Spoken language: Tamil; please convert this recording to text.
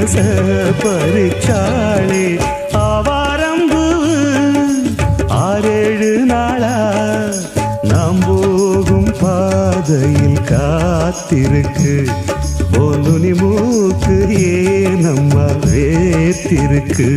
மனச பறிச்சாளே ஆவாரம்பு 6-7 நாளா நாம் போகும் பாதையில் காத்திருக்கு ஒன்று மூக்கு ஏன் நம்ம வேத்திருக்கு